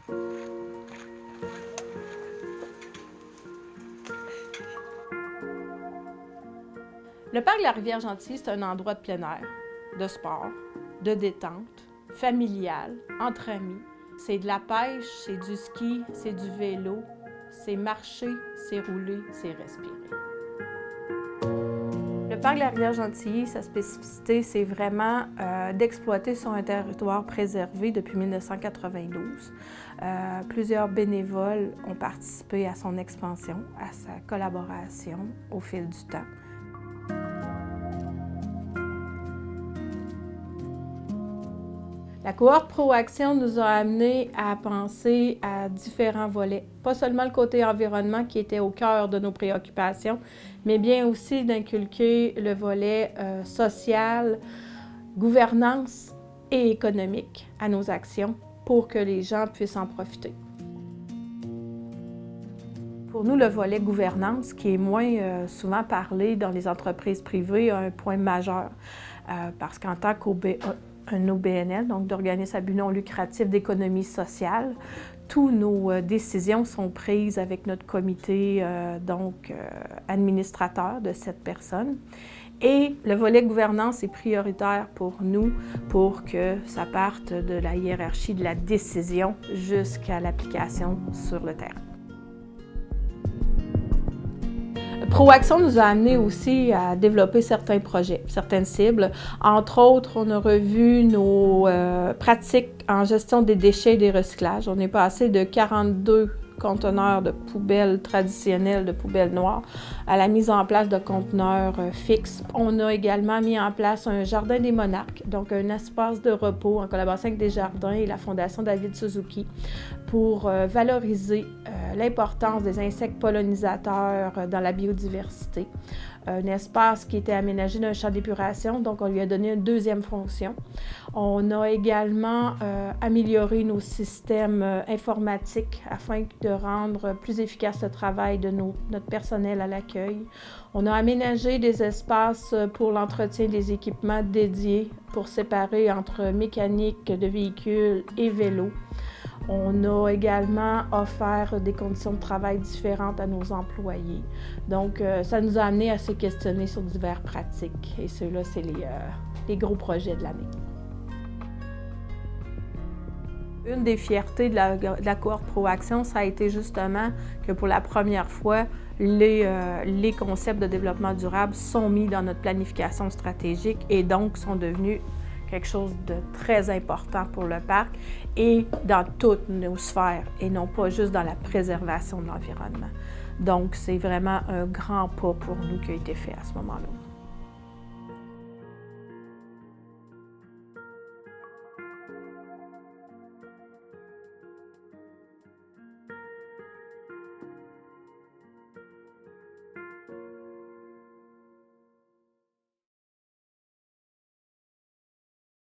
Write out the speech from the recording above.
Le parc de la Rivière-Gentilly, c'est un endroit de plein air, de sport, de détente, familial, entre amis. C'est de la pêche, c'est du ski, c'est du vélo, c'est marcher, c'est rouler, c'est respirer. Le parc de la Rivière-Gentilly, sa spécificité, c'est vraiment d'exploiter sur un territoire préservé depuis 1992. Plusieurs bénévoles ont participé à son expansion, à sa collaboration au fil du temps. La cohorte Proaction nous a amené à penser à différents volets. Pas seulement le côté environnement qui était au cœur de nos préoccupations, mais bien aussi d'inculquer le volet social, gouvernance et économique à nos actions pour que les gens puissent en profiter. Pour nous, le volet gouvernance, qui est moins souvent parlé dans les entreprises privées, a un point majeur. Parce qu'en tant qu'un OBNL, donc d'organisme à but non lucratif d'économie sociale, toutes nos décisions sont prises avec notre comité administrateur de 7 personnes. Et le volet gouvernance est prioritaire pour nous pour que ça parte de la hiérarchie de la décision jusqu'à l'application sur le terrain. Proaction nous a amené aussi à développer certains projets, certaines cibles. Entre autres, on a revu nos pratiques en gestion des déchets et des recyclages. On est passé de 42 conteneurs de poubelles traditionnelles, de poubelles noires, à la mise en place de conteneurs fixes. On a également mis en place un jardin des monarques, donc un espace de repos en collaboration avec Desjardins et la Fondation David Suzuki pour valoriser l'importance des insectes pollinisateurs dans la biodiversité. Un espace qui était aménagé d'un champ d'épuration, donc on lui a donné une deuxième fonction. On a également amélioré nos systèmes informatiques afin de rendre plus efficace le travail de notre personnel à l'accueil. On a aménagé des espaces pour l'entretien des équipements dédiés pour séparer entre mécanique de véhicules et vélos. On a également offert des conditions de travail différentes à nos employés. Donc, ça nous a amené à se questionner sur diverses pratiques. Et ceux-là, c'est les gros projets de l'année. Une des fiertés de la cohorte Proaction, ça a été justement que pour la première fois, les concepts de développement durable sont mis dans notre planification stratégique et donc sont devenus quelque chose de très important pour le parc et dans toutes nos sphères et non pas juste dans la préservation de l'environnement. Donc, c'est vraiment un grand pas pour nous qui a été fait à ce moment-là.